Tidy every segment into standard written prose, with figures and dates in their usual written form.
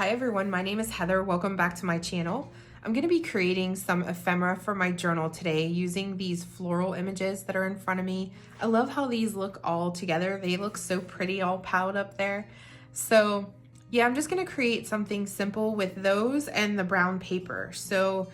Hi everyone, my name is Heather. Welcome back to my channel. I'm going to be creating some ephemera for my journal today using these floral images that are in front of me. I love how these look all together. They look so pretty all piled up there. So yeah, I'm just going to create something simple with those and the brown paper. So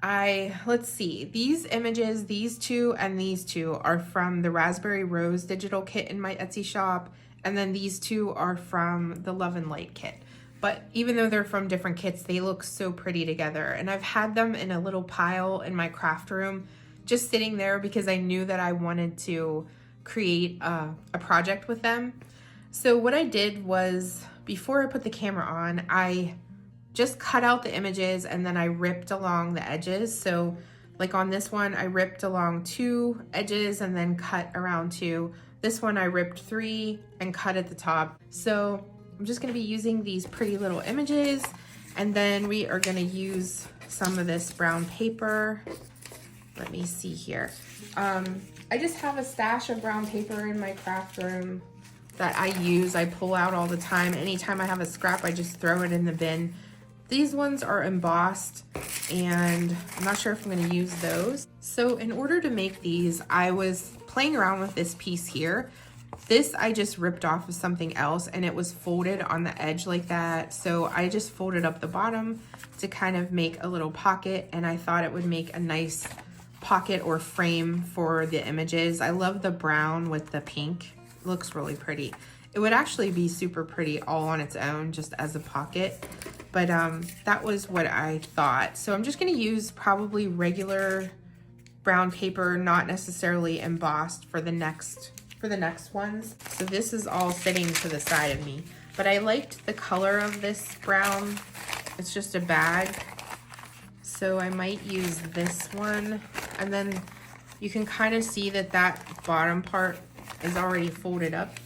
let's see, these images, these two and these two are from the Raspberry Rose digital kit in my Etsy shop. And then these two are from the Love and Light kit. But even though they're from different kits, they look so pretty together. And I've had them in a little pile in my craft room, just sitting there because I knew that I wanted to create a project with them. So what I did was, before I put the camera on, I just cut out the images and then I ripped along the edges. So like on this one, I ripped along 2 edges and then cut around 2. This one I ripped 3 and cut at the top. So I'm just gonna be using these pretty little images, and then we are gonna use some of this brown paper. Let me see here. I just have a stash of brown paper in my craft room that I use. I pull out all the time. Anytime I have a scrap, I just throw it in the bin. These ones are embossed, and I'm not sure if I'm gonna use those. So in order to make these, I was playing around with this piece here. This I just ripped off of something else and it was folded on the edge like that. So I just folded up the bottom to kind of make a little pocket, and I thought it would make a nice pocket or frame for the images. I love the brown with the pink. It looks really pretty. It would actually be super pretty all on its own just as a pocket. But that was what I thought. So I'm just gonna use probably regular brown paper, not necessarily embossed for the next ones. So this is all sitting to the side of me, but I liked the color of this brown. It's just a bag. So I might use this one. And then you can kind of see that that bottom part is already folded up.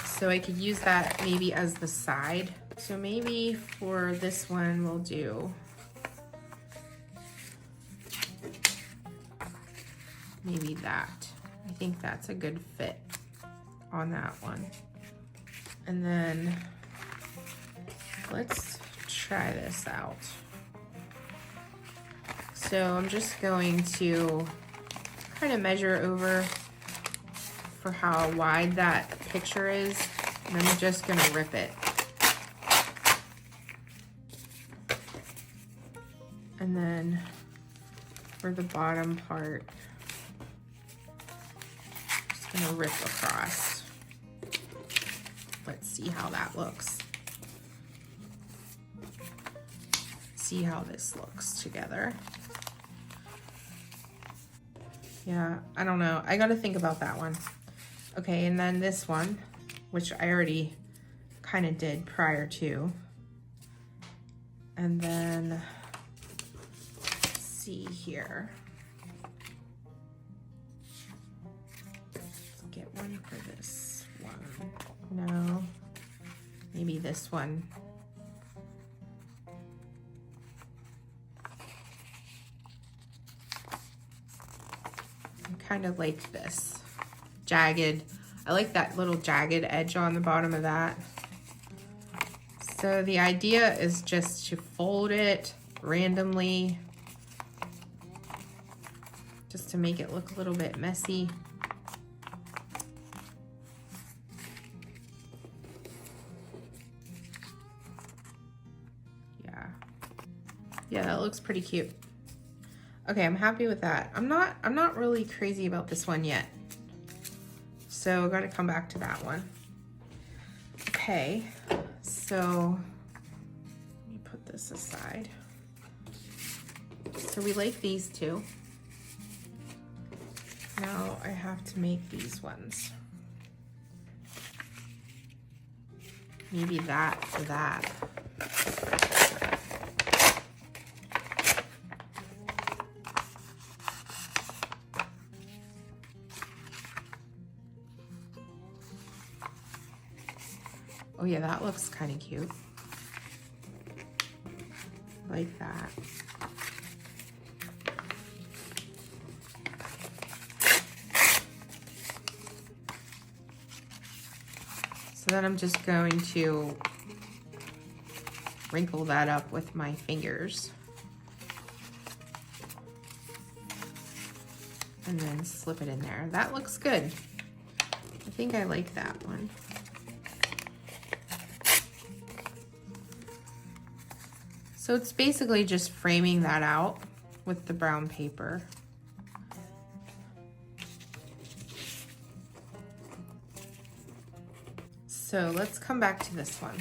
So I could use that maybe as the side. So maybe for this one, we'll do maybe that. I think that's a good fit on that one. And then let's try this out. So I'm just going to kind of measure over for how wide that picture is, and I'm just gonna rip it. And then for the bottom part, gonna rip across. Let's see how that looks. See how this looks together. Yeah, I don't know. I gotta think about that one. Okay, and then this one, which I already kind of did prior to. And then, let's see here. Get one for this one. No, maybe this one. I kind of like this jagged. I like that little jagged edge on the bottom of that. So the idea is just to fold it randomly, just to make it look a little bit messy. Yeah, that looks pretty cute. Okay, I'm happy with that. I'm not really crazy about this one yet. So I gotta come back to that one. Okay, so let me put this aside. So we like these two. Now I have to make these ones. Maybe that for that. Oh yeah, that looks kind of cute. Like that. So then I'm just going to wrinkle that up with my fingers. And then slip it in there. That looks good. I think I like that one. So it's basically just framing that out with the brown paper. So let's come back to this one.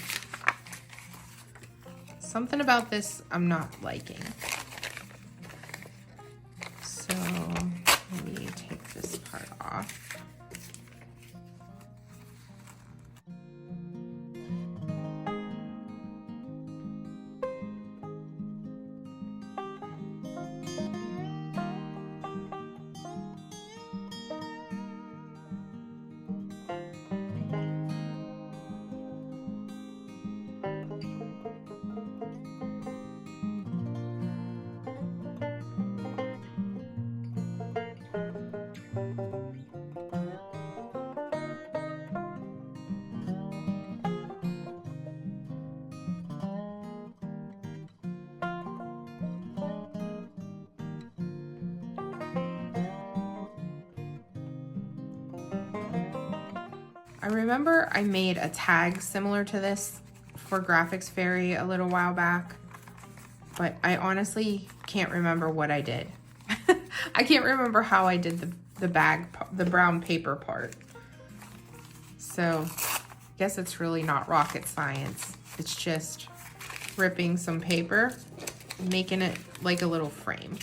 Something about this I'm not liking. So let me take this part off. I remember I made a tag similar to this for Graphics Fairy a little while back, but I honestly can't remember what I did. I can't remember how I did the brown paper part. So I guess it's really not rocket science. It's just ripping some paper, making it like a little frame.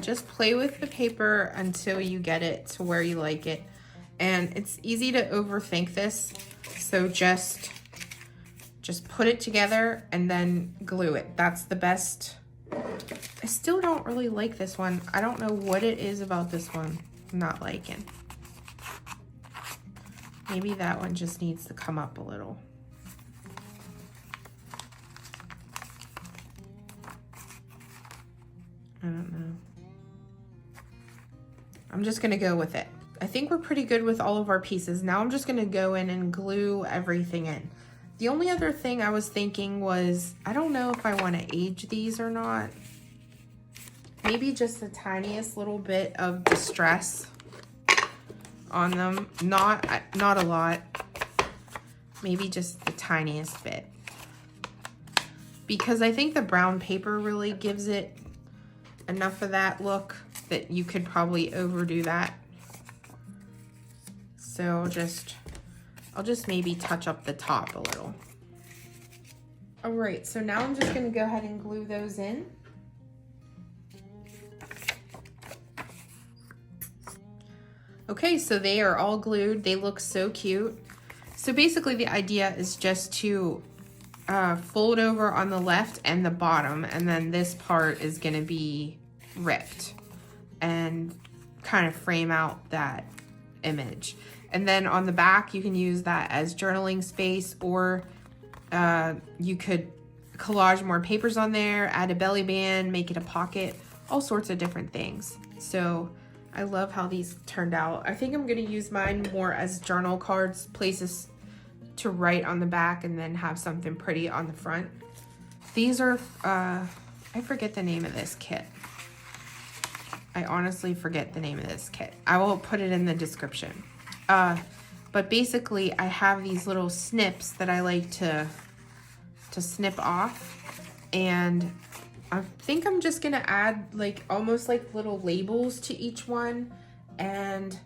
Just play with the paper until you get it to where you like it. And it's easy to overthink this. So just put it together and then glue it. That's the best. I still don't really like this one. I don't know what it is about this one I'm not liking. Maybe that one just needs to come up a little. I don't know. I'm just gonna go with it. I think we're pretty good with all of our pieces. Now I'm just gonna go in and glue everything in. The only other thing I was thinking was, I don't know if I wanna age these or not. Maybe just the tiniest little bit of distress on them. Not a lot. Maybe just the tiniest bit. Because I think the brown paper really gives it enough of that look that you could probably overdo that. So I'll just maybe touch up the top a little. All right, so now I'm just gonna go ahead and glue those in. Okay, so they are all glued. They look so cute. So basically the idea is just to fold over on the left and the bottom, and then this part is gonna be ripped and kind of frame out that image. And then on the back, you can use that as journaling space, or you could collage more papers on there, add a belly band, make it a pocket, all sorts of different things. So I love how these turned out. I think I'm gonna use mine more as journal cards, places to write on the back and then have something pretty on the front. These are, I forget the name of this kit. I honestly forget the name of this kit. I will put it in the description. But basically I have these little snips that I like to snip off, and I think I'm just gonna add like almost like little labels to each one, and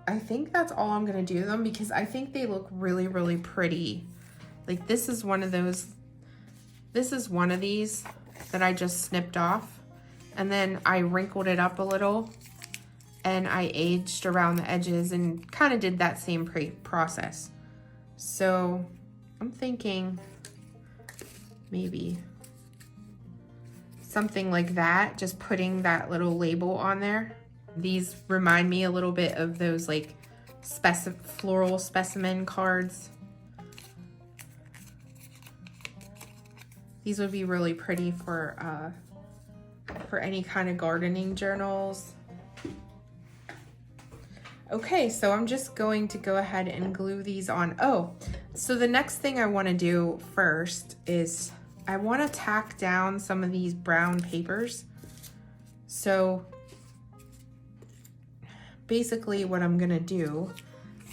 I think that's all I'm gonna do to them because I think they look really, really pretty. Like this is one of those, this is one of these that I just snipped off, and then I wrinkled it up a little and I aged around the edges and kind of did that same process. So I'm thinking maybe something like that, just putting that little label on there. These remind me a little bit of those like floral specimen cards. These would be really pretty for any kind of gardening journals. Okay, so I'm just going to go ahead and glue these on. Oh, so the next thing I want to do first is I want to tack down some of these brown papers. So basically what I'm gonna do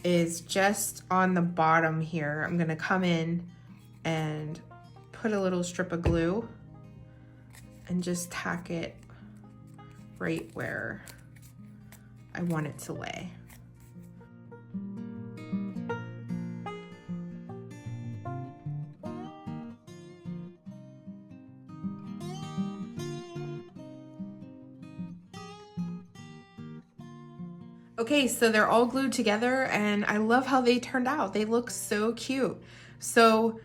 is just on the bottom here, I'm gonna come in and put a little strip of glue and just tack it right where I want it to lay. Okay, so they're all glued together and I love how they turned out. They look so cute. So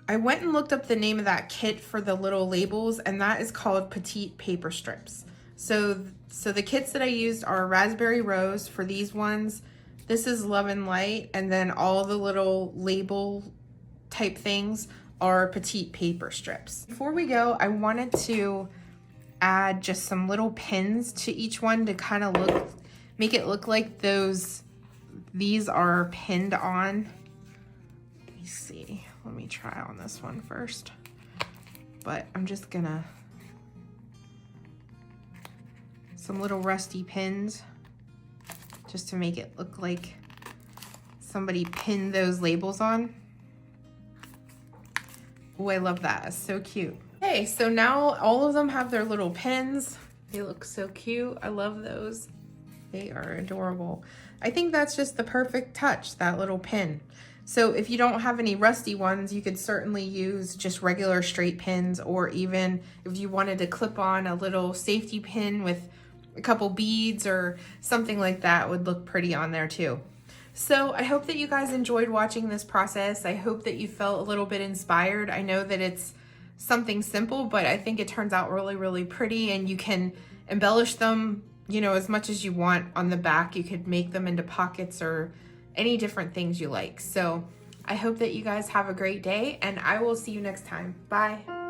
I went and looked up the name of that kit for the little labels, and that is called Petite Paper Strips. So the kits that I used are Raspberry Rose for these ones. This is Love and Light, and then all the little label type things are Petite Paper Strips. Before we go, I wanted to add just some little pins to each one to kind of make it look like these are pinned on. Let me see. Let me try on this one first. But I'm just gonna, some little rusty pins just to make it look like somebody pinned those labels on. Oh, I love that. It's so cute. Okay, so now all of them have their little pins. They look so cute. I love those. They are adorable. I think that's just the perfect touch, that little pin. So if you don't have any rusty ones, you could certainly use just regular straight pins, or even if you wanted to clip on a little safety pin with a couple beads or something like that, would look pretty on there too. So I hope that you guys enjoyed watching this process. I hope that you felt a little bit inspired. I know that it's something simple, but I think it turns out really, really pretty, and you can embellish them, you know, as much as you want on the back. You could make them into pockets or any different things you like. So I hope that you guys have a great day, and I will see you next time. Bye.